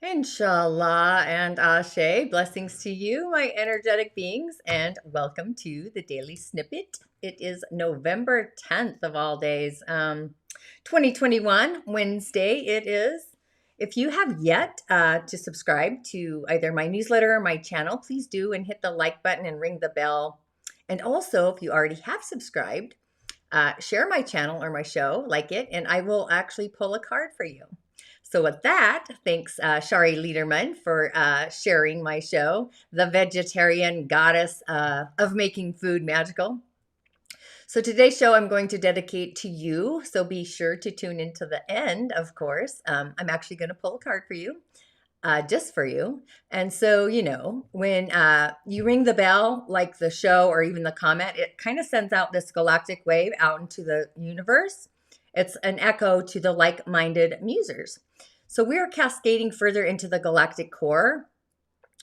InShalla and Ashe, blessings to you, my energetic beings, and welcome to the Daily Snippet. It is November 10th of all days, 2021, Wednesday it is. If you have yet to subscribe to either my newsletter or my channel, please do and hit the like button and ring the bell. And also, if you already have subscribed, share my channel or my show, like it, and I will actually pull a card for you. So with that, thanks Shari Liederman for sharing my show, The Vegetarian Goddess of Making Food Magical. So today's show I'm going to dedicate to you, so be sure to tune into the end, of course. I'm actually going to pull a card for you. Just for you. And so, when you ring the bell, like the show or even the comment, it kind of sends out this galactic wave out into the universe. It's an echo to the like-minded musers. So we are cascading further into the galactic core.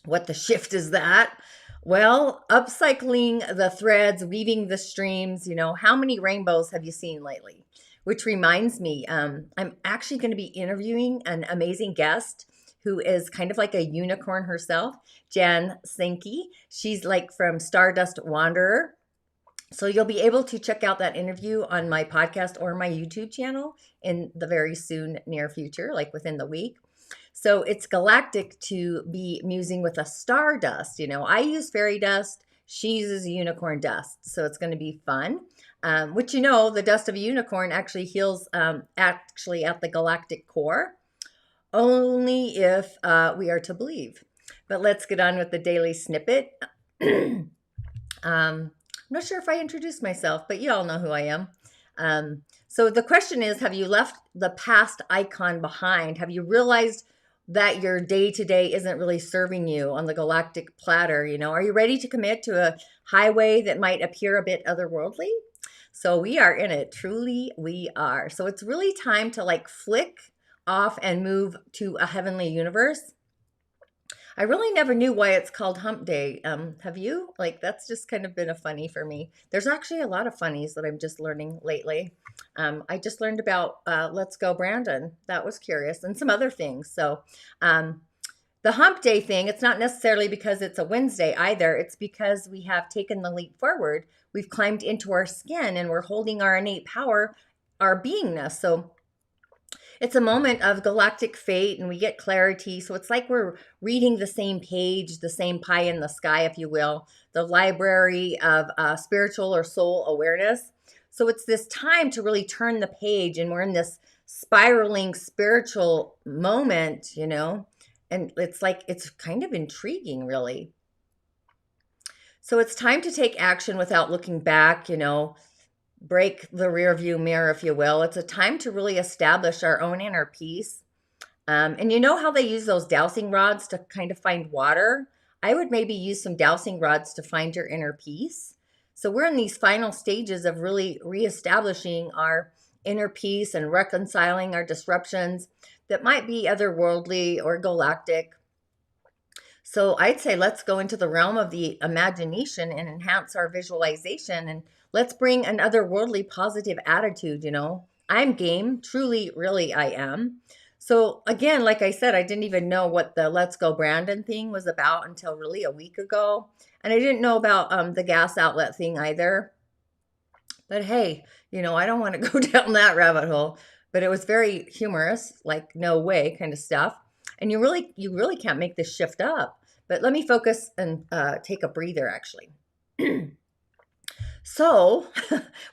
What the shift is that? Well, upcycling the threads, weaving the streams, how many rainbows have you seen lately? Which reminds me, I'm actually going to be interviewing an amazing guest who is kind of like a unicorn herself, Jan Sankey. She's like from Stardust Wanderer. So you'll be able to check out that interview on my podcast or my YouTube channel in the very soon near future, like within the week. So it's galactic to be musing with a stardust. I use fairy dust. She uses unicorn dust. So it's going to be fun. Which, the dust of a unicorn actually heals actually at the galactic core. Only if we are to believe. But let's get on with the daily snippet. I'm not sure if I introduced myself, but you all know who I am. So the question is, have you left the past icon behind? Have you realized that your day-to-day isn't really serving you on the galactic platter? Are you ready to commit to a highway that might appear a bit otherworldly? So we are in it. Truly, we are. So it's really time to flick off and move to a heavenly universe. I really never knew why it's called Hump Day. Have you? That's just kind of been a funny for me. There's actually a lot of funnies that I'm just learning lately. I just learned about Let's Go Brandon. That was curious, and some other things. So the Hump Day thing, it's not necessarily because it's a Wednesday either. It's because we have taken the leap forward. We've climbed into our skin and we're holding our innate power, our beingness. So it's a moment of galactic fate and we get clarity. So it's like we're reading the same page, the same pie in the sky, if you will, the library of spiritual or soul awareness. So it's this time to really turn the page, and we're in this spiraling spiritual moment, and it's kind of intriguing, really. So it's time to take action without looking back, break the rear view mirror, if you will. It's a time to really establish our own inner peace. And you know how they use those dowsing rods to kind of find water? I would maybe use some dowsing rods to find your inner peace. So we're in these final stages of really reestablishing our inner peace and reconciling our disruptions that might be otherworldly or galactic. So I'd say let's go into the realm of the imagination and enhance our visualization, and let's bring an otherworldly positive attitude. I'm game, truly, really I am. So again, like I said, I didn't even know what the Let's Go Brandon thing was about until really a week ago. And I didn't know about the gas outlet thing either. But hey, I don't want to go down that rabbit hole. But it was very humorous, like no way kind of stuff. And you really can't make this shift up. But let me focus and take a breather, actually. So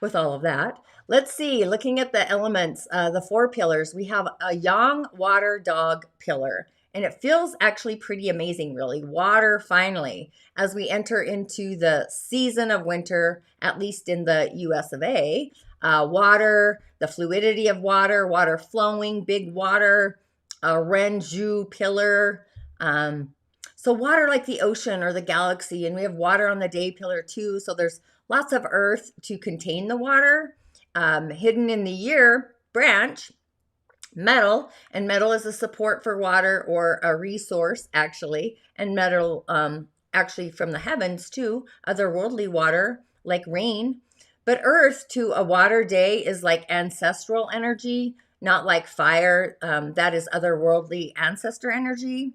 with all of that, let's see, looking at the elements, the 4 pillars, we have a yang water dog pillar. And it feels actually pretty amazing, really. Water, finally, as we enter into the season of winter, at least in the US of A. Water, the fluidity of water, water flowing, big water, a Ren Xu pillar. So water like the ocean or the galaxy, and we have water on the day pillar too. So there's lots of earth to contain the water. Hidden in the year branch, metal, and metal is a support for water or a resource actually, and metal actually from the heavens too, otherworldly water like rain. But earth to a water day is like ancestral energy, not like fire. That is otherworldly ancestor energy.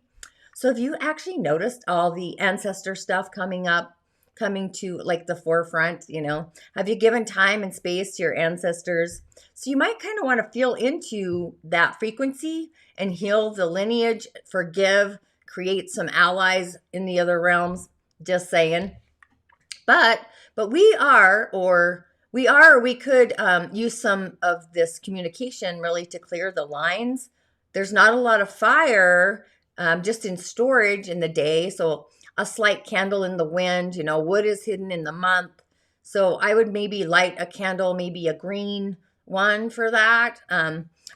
So have you actually noticed all the ancestor stuff coming to like the forefront, you know? Have you given time and space to your ancestors? So you might kind of want to feel into that frequency and heal the lineage, forgive, create some allies in the other realms. Just saying. But we could use some of this communication really to clear the lines. There's not a lot of fire just in storage in the day. So a slight candle in the wind, you know, wood is hidden in the month. So I would maybe light a candle, maybe a green one for that.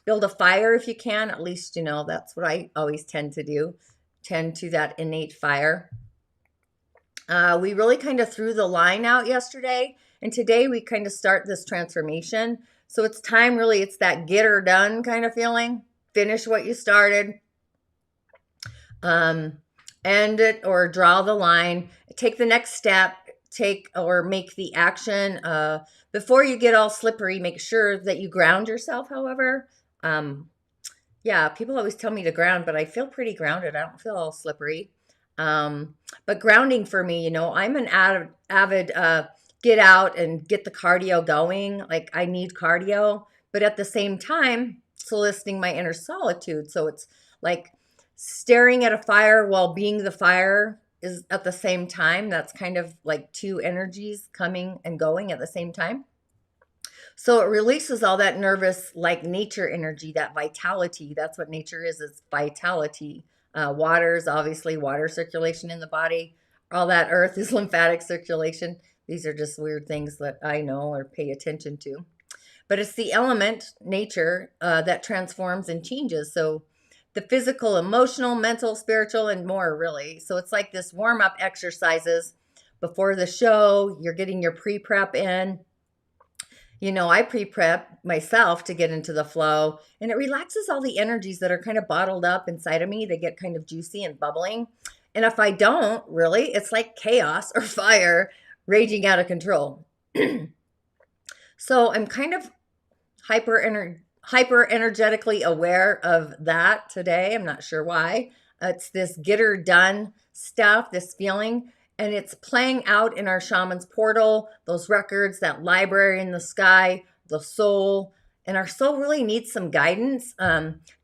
Build a fire if you can. At least, you know, that's what I always tend to do, tend to that innate fire. We really kind of threw the line out yesterday, and today we kind of start this transformation. So it's time, really, it's that get her done kind of feeling. Finish what you started. End it or draw the line. Take the next step. Take or make the action. Before you get all slippery, make sure that you ground yourself, however. Yeah, people always tell me to ground, but I feel pretty grounded. I don't feel all slippery. But grounding for me, you know, I'm an avid get out and get the cardio going. Like I need cardio, but at the same time, soliciting my inner solitude. So it's like staring at a fire while being the fire is at the same time. That's kind of like two energies coming and going at the same time. So it releases all that nervous, like nature energy, that vitality. That's what nature is vitality. Water is obviously water circulation in the body. All that earth is lymphatic circulation. These are just weird things that I know or pay attention to. But it's the element, nature, that transforms and changes. So the physical, emotional, mental, spiritual, and more, really. So it's like this warm-up exercises before the show. You're getting your pre-prep in. You know, I pre-prep myself to get into the flow, and it relaxes all the energies that are kind of bottled up inside of me. They get kind of juicy and bubbling. And if I don't, really, it's like chaos or fire raging out of control. So I'm kind of hyper energetically aware of that today. I'm not sure why. It's this get her done stuff, this feeling. And it's playing out in our shaman's portal, those records, that library in the sky, the soul. And our soul really needs some guidance,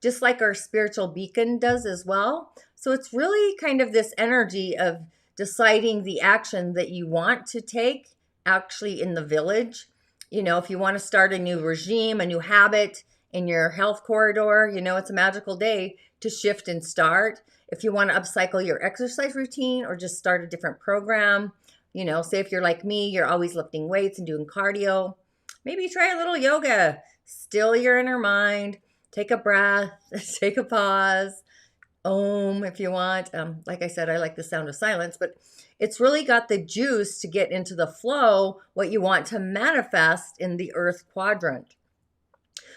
just like our spiritual beacon does as well. So it's really kind of this energy of deciding the action that you want to take actually in the village. You know, if you want to start a new regime, a new habit in your health corridor, you know, it's a magical day to shift and start. If you want to upcycle your exercise routine or just start a different program, you know, say if you're like me, you're always lifting weights and doing cardio, maybe try a little yoga, still your inner mind, take a breath, take a pause, Om if you want. Like I said, I like the sound of silence, but it's really got the juice to get into the flow, what you want to manifest in the earth quadrant.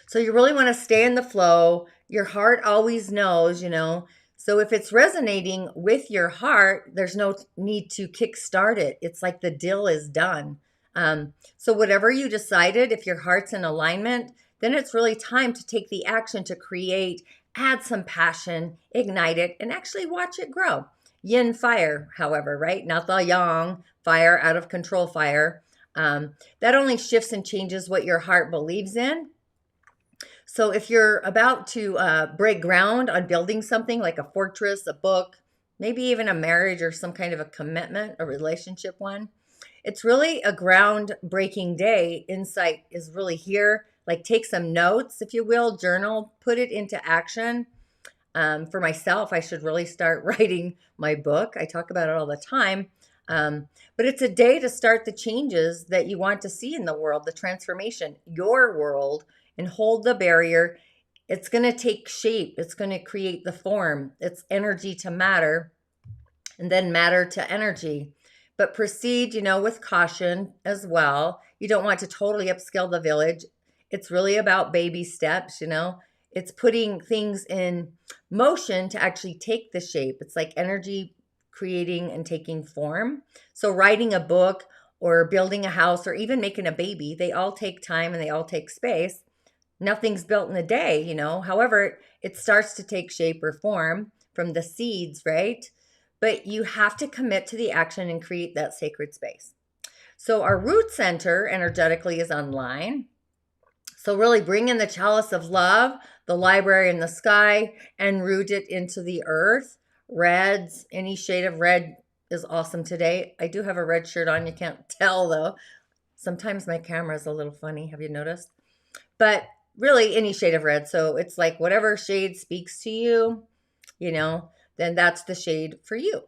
So you really want to stay in the flow. Your heart always knows, you know. So if it's resonating with your heart, there's no need to kickstart it. It's like the deal is done. So whatever you decided, if your heart's in alignment, then it's really time to take the action to create, add some passion, ignite it, and actually watch it grow. Yin fire, however, right? Not the yang fire, out of control fire. That only shifts and changes what your heart believes in. So if you're about to break ground on building something like a fortress, a book, maybe even a marriage or some kind of a commitment, a relationship one, it's really a ground-breaking day. Insight is really here. Like take some notes, if you will, journal, put it into action. For myself, I should really start writing my book. I talk about it all the time. But it's a day to start the changes that you want to see in the world, the transformation, your world, and hold the barrier. It's going to take shape. It's going to create the form. It's energy to matter, and then matter to energy. But proceed, you know, with caution as well. You don't want to totally upscale the village. It's really about baby steps, you know. It's putting things in motion to actually take the shape. It's like energy creating and taking form. So writing a book or building a house or even making a baby, they all take time and they all take space. Nothing's built in a day, However, it starts to take shape or form from the seeds, right? But you have to commit to the action and create that sacred space. So our root center energetically is online. So really bring in the chalice of love, the library in the sky, and root it into the earth. Reds, any shade of red is awesome today. I do have a red shirt on. You can't tell though. Sometimes my camera is a little funny. Have you noticed? But really any shade of red. So it's like whatever shade speaks to you, then that's the shade for you.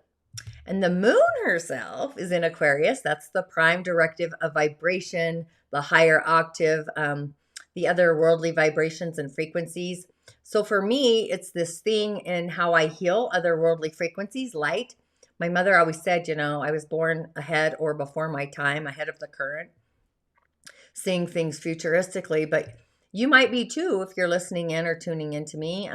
And the moon herself is in Aquarius. That's the prime directive of vibration, the higher octave, the other worldly vibrations and frequencies. So for me, it's this thing in how I heal otherworldly frequencies, light. My mother always said, I was born ahead or before my time, ahead of the current, seeing things futuristically, but you might be too if you're listening in or tuning into me,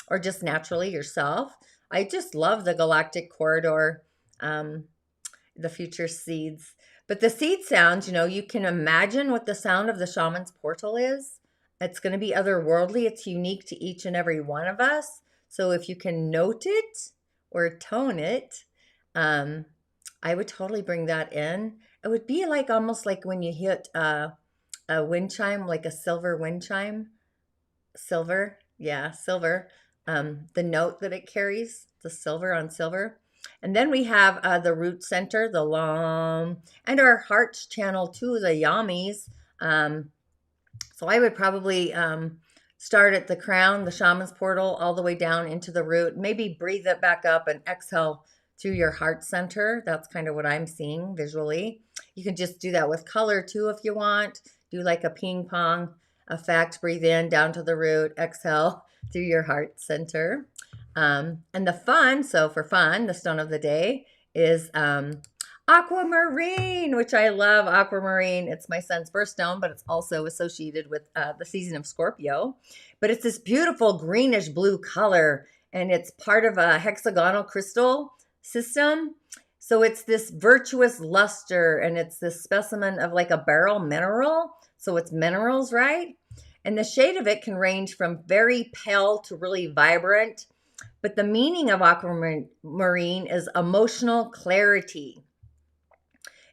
or just naturally yourself. I just love the galactic corridor, the future seeds. But the seed sounds, you can imagine what the sound of the shaman's portal is. It's going to be otherworldly. It's unique to each and every one of us. So if you can note it or tone it, I would totally bring that in. It would be like almost like when you hit a wind chime, like a silver wind chime. Silver, yeah, silver. The note that it carries, the silver on silver. And then we have the root center, the LAM, and our heart's channel too, the yamis. So I would probably start at the crown, the shaman's portal, all the way down into the root. Maybe breathe it back up and exhale through your heart center. That's kind of what I'm seeing visually. You can just do that with color too if you want. Do like a ping pong effect. Breathe in down to the root, exhale through your heart center. And the fun, so for fun, the stone of the day is aquamarine, which I love. Aquamarine, it's my son's birthstone, but it's also associated with the season of Scorpio. But it's this beautiful greenish blue color, and it's part of a hexagonal crystal system. So it's this virtuous luster, and it's this specimen of like a beryl mineral. So it's minerals, right? And the shade of it can range from very pale to really vibrant. But the meaning of aquamarine is emotional clarity.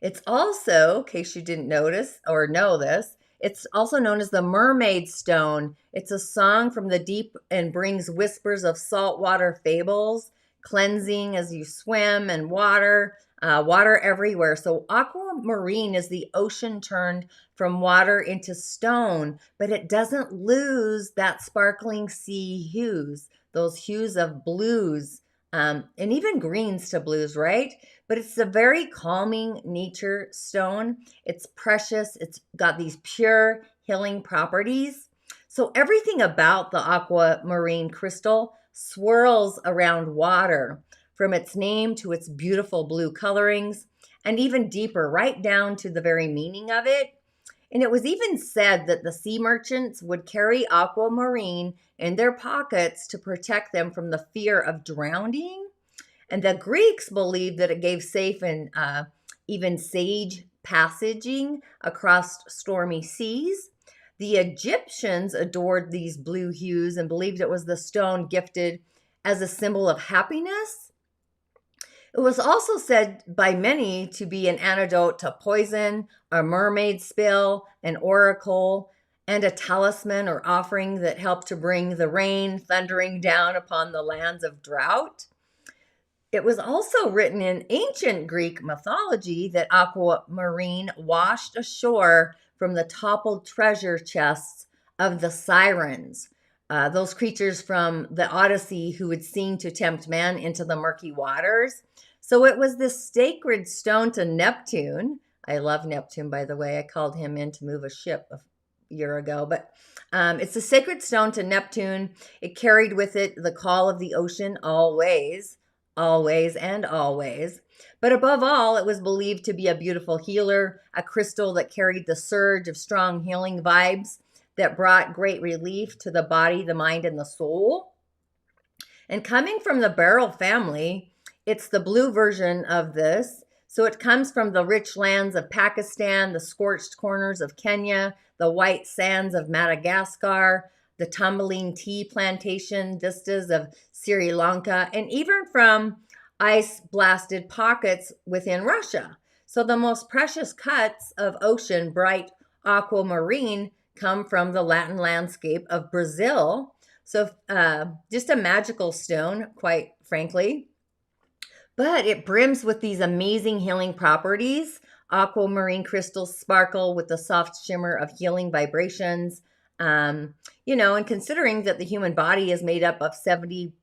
It's also, in case you didn't notice or know this, it's also known as the mermaid stone. It's a song from the deep and brings whispers of saltwater fables, cleansing as you swim and water everywhere. So aquamarine is the ocean turned from water into stone, but it doesn't lose that sparkling sea hues, those hues of blues, and even greens to blues, right? But it's a very calming nature stone. It's precious. It's got these pure healing properties. So everything about the aquamarine crystal swirls around water, from its name to its beautiful blue colorings, and even deeper, right down to the very meaning of it. And it was even said that the sea merchants would carry aquamarine in their pockets to protect them from the fear of drowning. And the Greeks believed that it gave safe and even sage passaging across stormy seas. The Egyptians adored these blue hues and believed it was the stone gifted as a symbol of happiness. It was also said by many to be an antidote to poison, a mermaid spill, an oracle, and a talisman or offering that helped to bring the rain thundering down upon the lands of drought. It was also written in ancient Greek mythology that aquamarine washed ashore from the toppled treasure chests of the sirens, those creatures from the Odyssey who would seem to tempt man into the murky waters. So it was this sacred stone to Neptune. I love Neptune, by the way. I called him in to move a ship a year ago. But it's a sacred stone to Neptune. It carried with it the call of the ocean always, always, and always. But above all, it was believed to be a beautiful healer, a crystal that carried the surge of strong healing vibes that brought great relief to the body, the mind, and the soul. And coming from the beryl family, it's the blue version of this. So it comes from the rich lands of Pakistan, the scorched corners of Kenya, the white sands of Madagascar, the tumbling tea plantation vistas of Sri Lanka, and even from ice-blasted pockets within Russia. So the most precious cuts of ocean, bright aquamarine, come from the Latin landscape of Brazil. So just a magical stone, quite frankly. But it brims with these amazing healing properties. Aquamarine crystals sparkle with the soft shimmer of healing vibrations. And considering that the human body is made up of 70%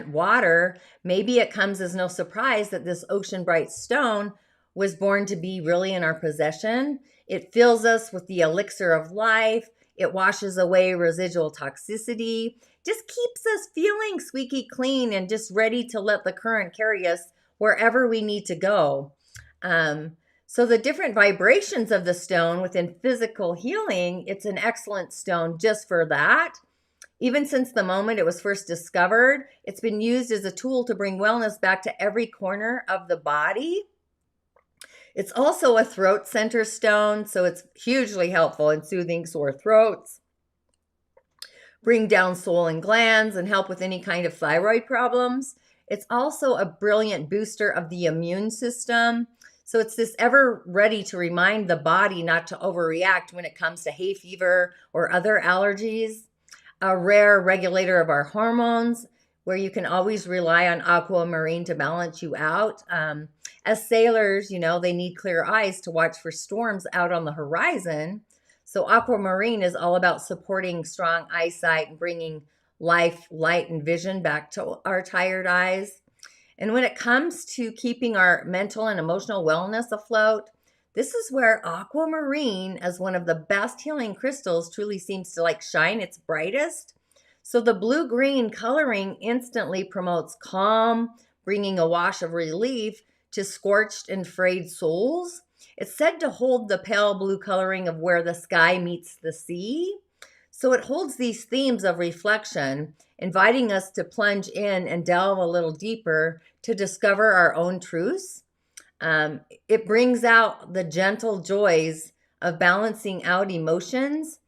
water, maybe it comes as no surprise that this ocean bright stone was born to be really in our possession. It fills us with the elixir of life. It washes away residual toxicity, just keeps us feeling squeaky clean and just ready to let the current carry us wherever we need to go. So the different vibrations of the stone within physical healing, it's an excellent stone just for that. Even since the moment it was first discovered, it's been used as a tool to bring wellness back to every corner of the body. It's also a throat center stone, so it's hugely helpful in soothing sore throats, bring down swollen glands, and help with any kind of thyroid problems. It's also a brilliant booster of the immune system. So it's this ever ready to remind the body not to overreact when it comes to hay fever or other allergies. A rare regulator of our hormones, where you can always rely on aquamarine to balance you out. As sailors, they need clear eyes to watch for storms out on the horizon. So aquamarine is all about supporting strong eyesight and bringing life, light, and vision back to our tired eyes. And when it comes to keeping our mental and emotional wellness afloat, this is where aquamarine, as one of the best healing crystals, truly seems to shine its brightest. So the blue-green coloring instantly promotes calm, bringing a wash of relief to scorched and frayed souls. It's said to hold the pale blue coloring of where the sky meets the sea. So it holds these themes of reflection, inviting us to plunge in and delve a little deeper to discover our own truths. It brings out the gentle joys of balancing out emotions,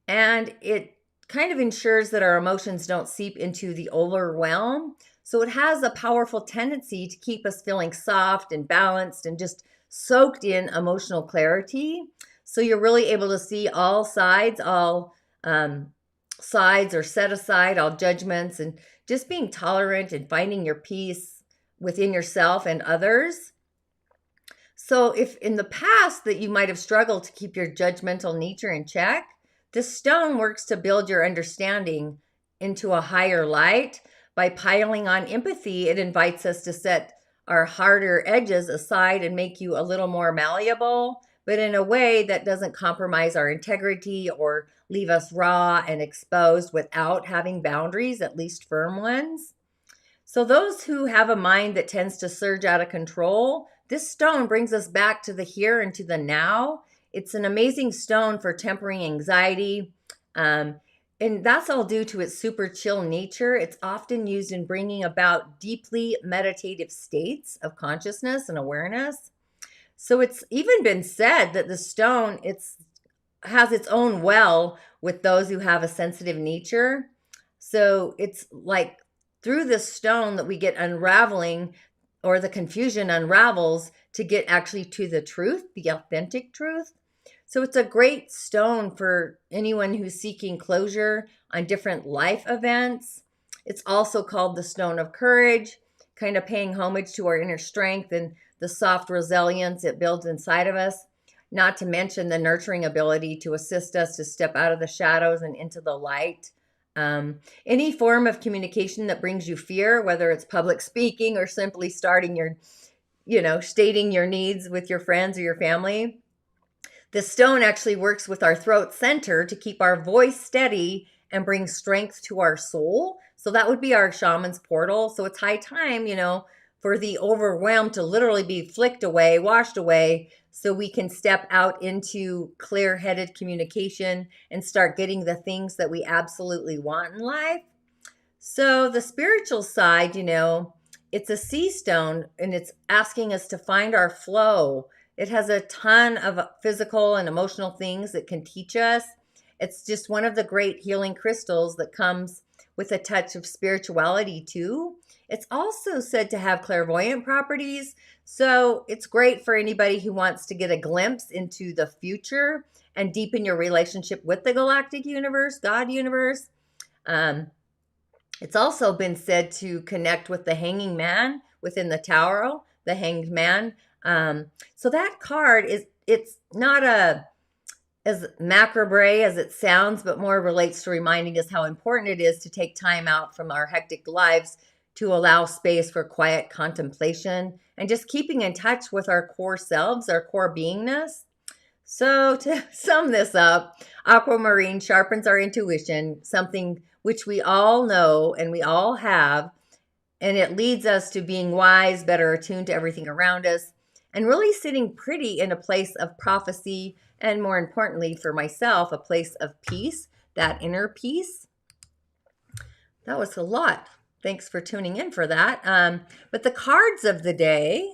and it kind of ensures that our emotions don't seep into the overwhelm. So it has a powerful tendency to keep us feeling soft and balanced and just soaked in emotional clarity. So you're really able to see all sides, or set aside all judgments, and just being tolerant and finding your peace within yourself and others. So if in the past that you might have struggled to keep your judgmental nature in check, this stone works to build your understanding into a higher light. By piling on empathy, it invites us to set our harder edges aside and make you a little more malleable, but in a way that doesn't compromise our integrity or leave us raw and exposed without having boundaries, at least firm ones. So those who have a mind that tends to surge out of control, this stone brings us back to the here and to the now. It's an amazing stone for tempering anxiety. And that's all due to its super chill nature. It's often used in bringing about deeply meditative states of consciousness and awareness. So it's even been said that the stone, has its own well with those who have a sensitive nature. So it's like through this stone that we get unraveling, or the confusion unravels to get actually to the truth, the authentic truth. So it's a great stone for anyone who's seeking closure on different life events. It's also called the stone of courage, kind of paying homage to our inner strength and the soft resilience it builds inside of us, not to mention the nurturing ability to assist us to step out of the shadows and into the light. Any form of communication that brings you fear, whether it's public speaking or simply stating your needs with your friends or your family. The stone actually works with our throat center to keep our voice steady and bring strength to our soul. So that would be our shaman's portal. So it's high time, for the overwhelm to literally be flicked away, washed away, so we can step out into clear-headed communication and start getting the things that we absolutely want in life. So the spiritual side, It's a sea stone, and it's asking us to find our flow. It has a ton of physical and emotional things that can teach us. It's just one of the great healing crystals that comes with a touch of spirituality too. It's also said to have clairvoyant properties. So it's great for anybody who wants to get a glimpse into the future and deepen your relationship with the galactic universe, God universe. It's also been said to connect with the hanging man within the tarot, the hanged man. So that card it's not as macabre as it sounds, but more relates to reminding us how important it is to take time out from our hectic lives to allow space for quiet contemplation and just keeping in touch with our core selves, our core beingness. So to sum this up, aquamarine sharpens our intuition, something which we all know and we all have, and it leads us to being wise, better attuned to everything around us, and really sitting pretty in a place of prophecy, and more importantly for myself, a place of peace, that inner peace. That was a lot. Thanks for tuning in for that. But the cards of the day.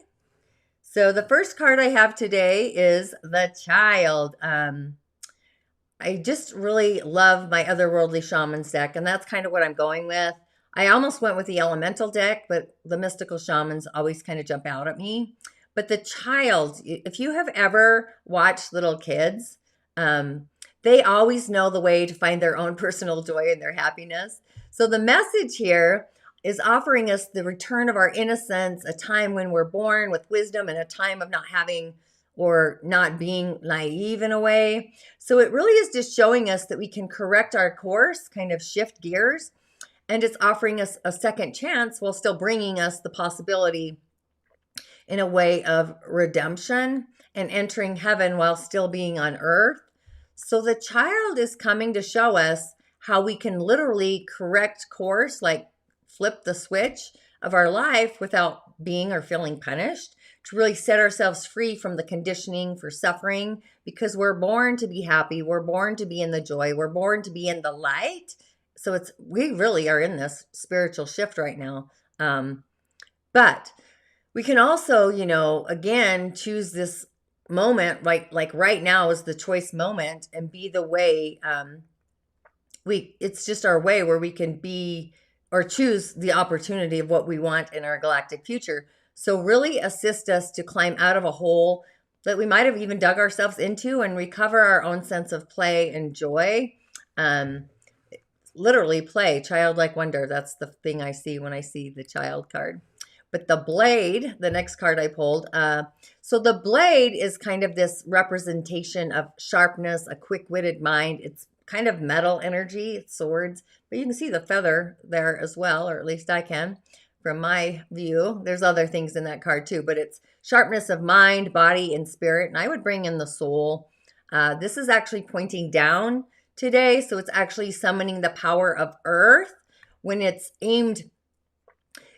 So the first card I have today is the Child. I just really love my Otherworldly Shamans deck, and that's kind of what I'm going with. I almost went with the Elemental deck, but the Mystical Shamans always kind of jump out at me. But the Child, if you have ever watched little kids, they always know the way to find their own personal joy and their happiness. So the message here is offering us the return of our innocence, a time when we're born with wisdom and a time of not having or not being naive in a way. So it really is just showing us that we can correct our course, kind of shift gears, and it's offering us a second chance while still bringing us the possibility in a way of redemption and entering heaven while still being on earth. So the Child is coming to show us how we can literally correct course, like flip the switch of our life without being or feeling punished, to really set ourselves free from the conditioning for suffering, because we're born to be happy. We're born to be in the joy. We're born to be in the light. So we really are in this spiritual shift right now. But we can also, again, choose this moment, like right now is the choice moment, and be the way, it's just our way where we can be or choose the opportunity of what we want in our galactic future. So really assist us to climb out of a hole that we might have even dug ourselves into and recover our own sense of play and joy. Literally play, childlike wonder. That's the thing I see when I see the Child card. But the Blade, the next card I pulled, so the Blade is kind of this representation of sharpness, a quick-witted mind. It's kind of metal energy, it's swords, but you can see the feather there as well, or at least I can from my view. There's other things in that card too, but it's sharpness of mind, body, and spirit, and I would bring in the soul. This is actually pointing down today, so it's actually summoning the power of earth when it's aimed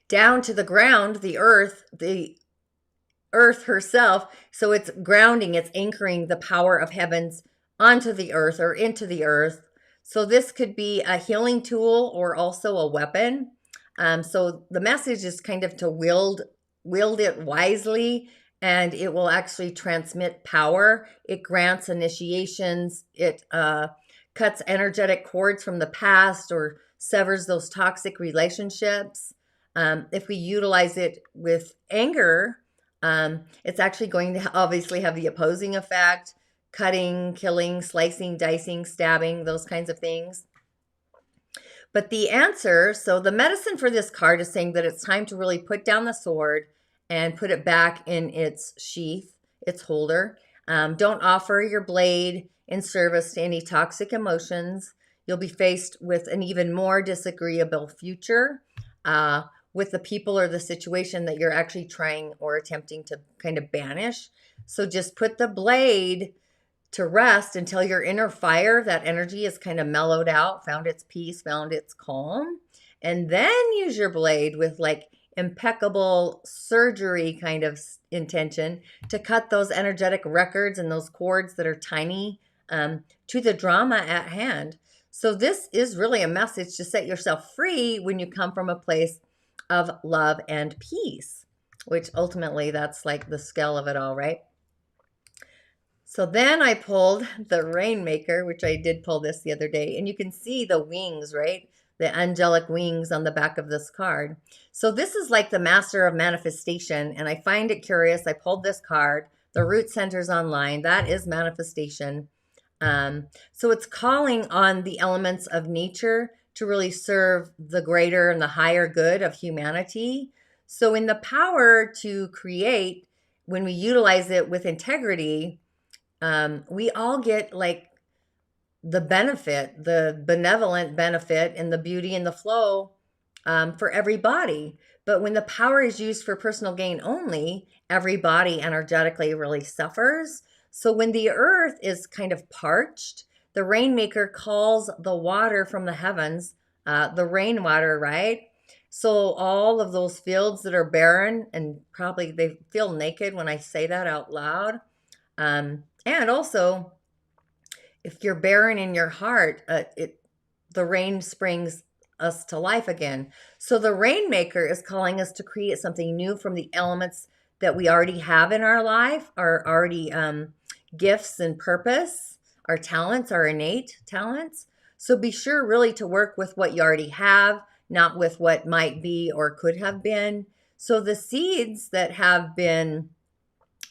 down to the ground, the earth herself. So it's grounding, it's anchoring the power of heavens onto the earth or into the earth. So this could be a healing tool or also a weapon. So the message is kind of to wield it wisely, and it will actually transmit power. It grants initiations. It cuts energetic cords from the past or severs those toxic relationships. If we utilize it with anger, it's actually going to obviously have the opposing effect, cutting, killing, slicing, dicing, stabbing, those kinds of things. But the answer, so the medicine for this card is saying that it's time to really put down the sword and put it back in its sheath, its holder. Don't offer your blade in service to any toxic emotions. You'll be faced with an even more disagreeable future with the people or the situation that you're actually trying or attempting to kind of banish. So just put the blade to rest until your inner fire, that energy, is kind of mellowed out, found its peace, found its calm. And then use your blade with like impeccable surgery kind of intention to cut those energetic records and those cords that are tiny to the drama at hand. So this is really a message to set yourself free when you come from a place of love and peace, which ultimately that's like the scale of it all, right? So then I pulled the Rainmaker, which I did pull this the other day, and you can see the wings, right? The angelic wings on the back of this card. So this is like the master of manifestation, and I find it curious. I pulled this card. The root centers online. That is manifestation. So it's calling on the elements of nature to really serve the greater and the higher good of humanity. So in the power to create, when we utilize it with integrity, we all get like the benefit, the benevolent benefit and the beauty and the flow for everybody. But when the power is used for personal gain only, everybody energetically really suffers. So when the earth is kind of parched, the Rainmaker calls the water from the heavens, the rainwater, right? So all of those fields that are barren, and probably they feel naked when I say that out loud. And also, if you're barren in your heart, the rain springs us to life again. So the Rainmaker is calling us to create something new from the elements that we already have in our life, our already gifts and purpose, our talents, our innate talents. So be sure really to work with what you already have, not with what might be or could have been. So the seeds that have been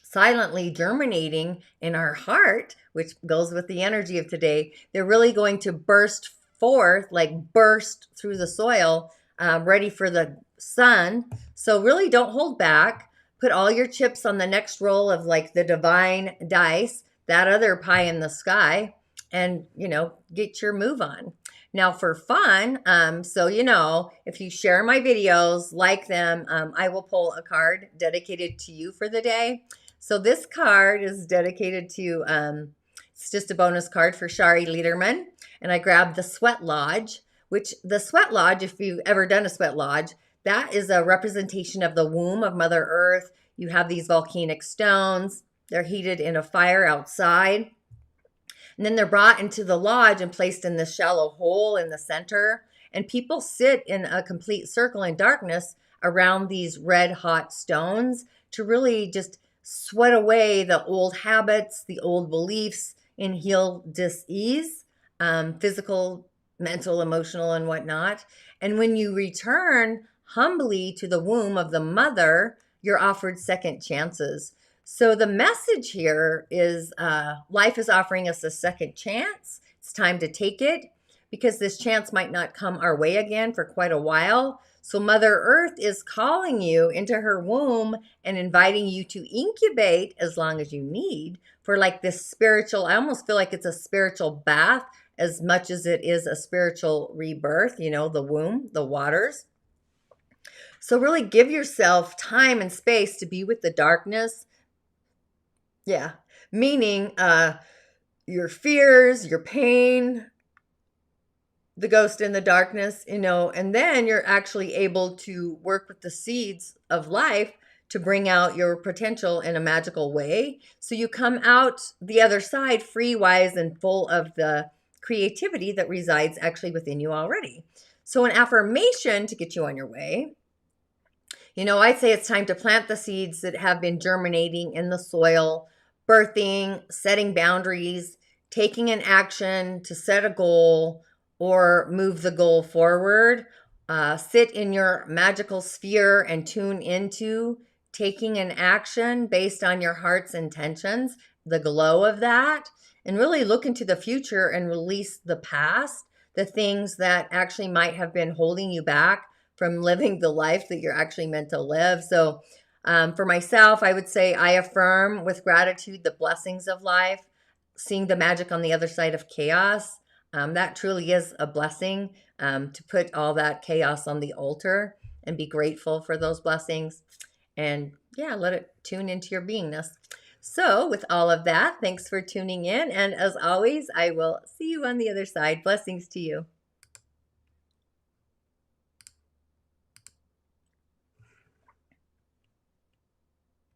silently germinating in our heart, which goes with the energy of today, they're really going to burst forth, like burst through the soil, ready for the sun. So really don't hold back. Put all your chips on the next roll of like the divine dice, that other pie in the sky, and, get your move on. Now for fun, so, if you share my videos, like them, I will pull a card dedicated to you for the day. So this card is dedicated to, it's just a bonus card for Shari Liederman. And I grabbed the Sweat Lodge, which the Sweat Lodge, if you've ever done a Sweat Lodge, that is a representation of the womb of Mother Earth. You have these volcanic stones. They're heated in a fire outside. And then they're brought into the lodge and placed in this shallow hole in the center. And people sit in a complete circle in darkness around these red hot stones to really just sweat away the old habits, the old beliefs, and heal dis-ease, physical, mental, emotional, and whatnot. And when you return humbly to the womb of the mother, you're offered second chances. So the message here is life is offering us a second chance. It's time to take it because this chance might not come our way again for quite a while. So Mother Earth is calling you into her womb and inviting you to incubate as long as you need for like this spiritual, I almost feel like it's a spiritual bath as much as it is a spiritual rebirth, the womb, the waters. So really give yourself time and space to be with the darkness. Yeah, meaning your fears, your pain, the ghost in the darkness, and then you're actually able to work with the seeds of life to bring out your potential in a magical way. So you come out the other side free, wise, and full of the creativity that resides actually within you already. So an affirmation to get you on your way. I'd say it's time to plant the seeds that have been germinating in the soil, birthing, setting boundaries, taking an action to set a goal or move the goal forward. Sit in your magical sphere and tune into taking an action based on your heart's intentions, the glow of that, and really look into the future and release the past, the things that actually might have been holding you back from living the life that you're actually meant to live. So for myself, I would say I affirm with gratitude the blessings of life, seeing the magic on the other side of chaos. That truly is a blessing, to put all that chaos on the altar and be grateful for those blessings. And yeah, let it tune into your beingness. So with all of that, thanks for tuning in. And as always, I will see you on the other side. Blessings to you.